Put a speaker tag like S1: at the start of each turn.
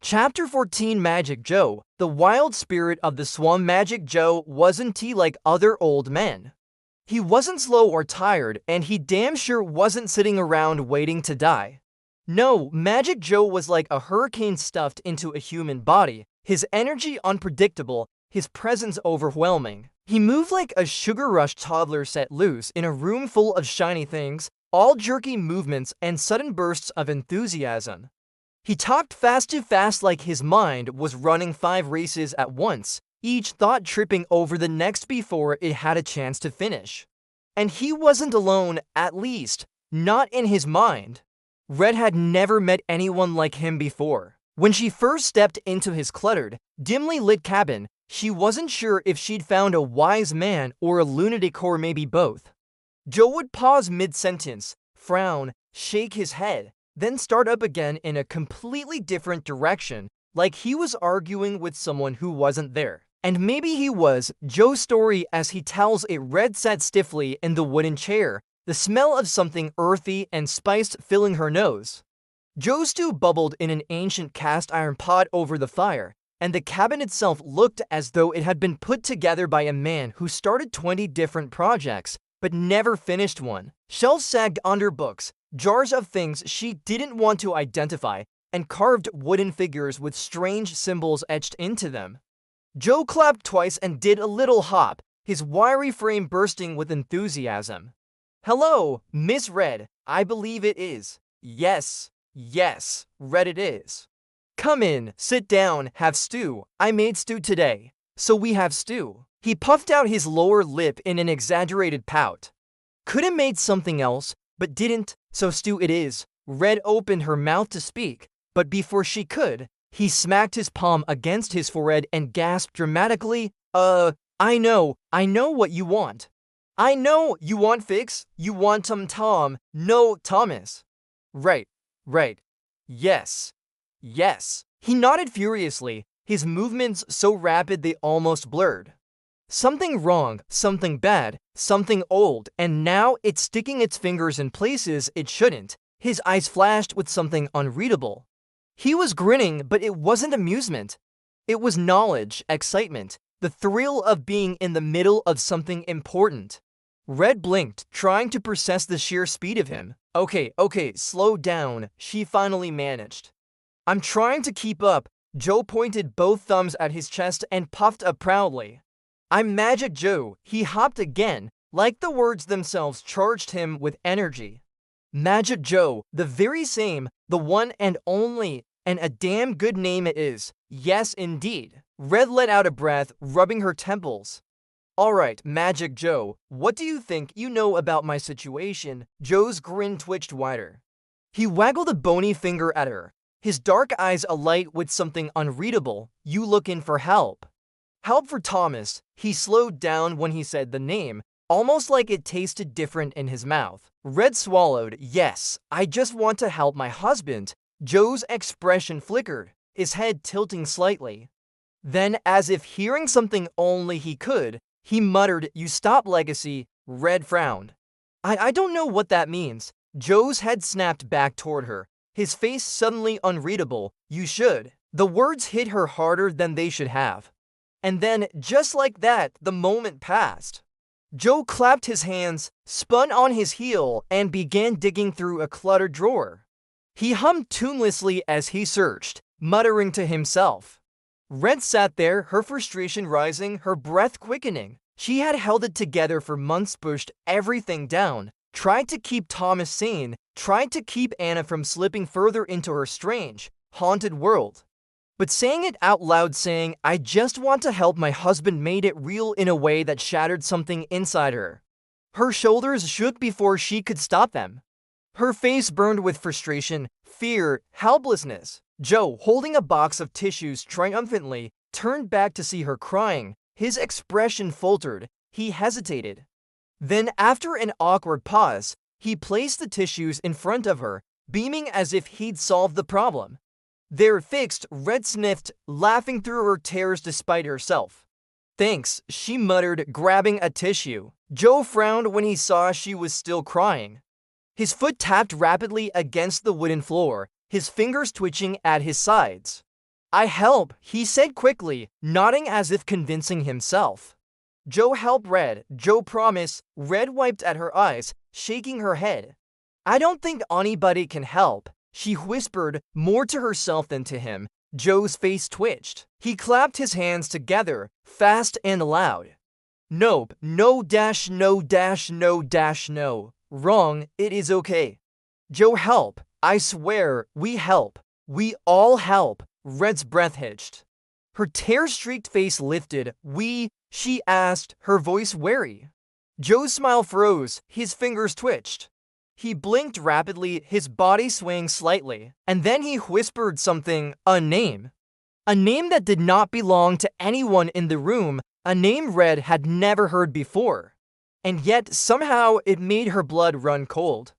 S1: Chapter 14 Magic Joe. The wild spirit of the swamp. Magic Joe wasn't he like other old men. He wasn't slow or tired, and he damn sure wasn't sitting around waiting to die. No, Magic Joe was like a hurricane stuffed into a human body, his energy unpredictable, his presence overwhelming. He moved like a sugar-rushed toddler set loose in a room full of shiny things, all jerky movements and sudden bursts of enthusiasm. He talked fast too fast, like his mind was running 5 races at once, each thought tripping over the next before it had a chance to finish. And he wasn't alone, at least, not in his mind. Red had never met anyone like him before. When she first stepped into his cluttered, dimly lit cabin, she wasn't sure if she'd found a wise man or a lunatic, or maybe both. Joe would pause mid-sentence, frown, shake his head, then start up again in a completely different direction, like he was arguing with someone who wasn't there. And maybe he was. Joe's story as he tells it. Red sat stiffly in the wooden chair, the smell of something earthy and spiced filling her nose. Joe's stew bubbled in an ancient cast iron pot over the fire, and the cabin itself looked as though it had been put together by a man who started 20 different projects, but never finished one. Shelves sagged under books, jars of things she didn't want to identify, and carved wooden figures with strange symbols etched into them. Joe clapped twice and did a little hop, his wiry frame bursting with enthusiasm. "Hello, Miss Red, I believe it is. Yes, Red it is. Come in, sit down, have stew. I made stew today, so we have stew." He puffed out his lower lip in an exaggerated pout. Could have made something else, but didn't, so stew it is. Red opened her mouth to speak, but before she could, he smacked his palm against his forehead and gasped dramatically, I know what you want. I know you want fix, you want Tom, no Thomas. Right, yes. He nodded furiously, his movements so rapid they almost blurred. Something wrong, something bad, something old, and now it's sticking its fingers in places it shouldn't. His eyes flashed with something unreadable. He was grinning, but it wasn't amusement. It was knowledge, excitement, the thrill of being in the middle of something important. Red blinked, trying to process the sheer speed of him. Okay, slow down, she finally managed. I'm trying to keep up. Joe pointed both thumbs at his chest and puffed up proudly. I'm Magic Joe. He hopped again, like the words themselves charged him with energy. Magic Joe, the very same, the one and only, and a damn good name it is. Yes, indeed. Red let out a breath, rubbing her temples. Alright, Magic Joe, what do you think you know about my situation? Joe's grin twitched wider. He waggled a bony finger at her, his dark eyes alight with something unreadable. You looking for help? Help for Thomas. He slowed down when he said the name, almost like it tasted different in his mouth. Red swallowed. Yes, I just want to help my husband. Joe's expression flickered, his head tilting slightly. Then, as if hearing something only he could, he muttered, You stop legacy. Red frowned. I don't know what that means. Joe's head snapped back toward her, his face suddenly unreadable. You should. The words hit her harder than they should have. And then, just like that, the moment passed. Joe clapped his hands, spun on his heel, and began digging through a cluttered drawer. He hummed tunelessly as he searched, muttering to himself. Red sat there, her frustration rising, her breath quickening. She had held it together for months, pushed everything down, tried to keep Thomas sane, tried to keep Anna from slipping further into her strange, haunted world. But saying it out loud, saying, I just want to help my husband, made it real in a way that shattered something inside her. Her shoulders shook before she could stop them. Her face burned with frustration, fear, helplessness. Joe, holding a box of tissues triumphantly, turned back to see her crying. His expression faltered. He hesitated. Then, after an awkward pause, he placed the tissues in front of her, beaming as if he'd solved the problem. They're fixed. Red sniffed, laughing through her tears despite herself. Thanks, she muttered, grabbing a tissue. Joe frowned when he saw she was still crying. His foot tapped rapidly against the wooden floor, his fingers twitching at his sides. I help, he said quickly, nodding as if convincing himself. Joe help Red, Joe promise. Red wiped at her eyes, shaking her head. I don't think anybody can help, she whispered, more to herself than to him. Joe's face twitched. He clapped his hands together, fast and loud. Nope, no dash no dash no dash no. Wrong, it is okay. Joe help, I swear, we help. We all help. Red's breath hitched. Her tear-streaked face lifted. We, she asked, her voice wary. Joe's smile froze, his fingers twitched. He blinked rapidly, his body swaying slightly, and then he whispered something, a name. A name that did not belong to anyone in the room, a name Red had never heard before. And yet, somehow, it made her blood run cold.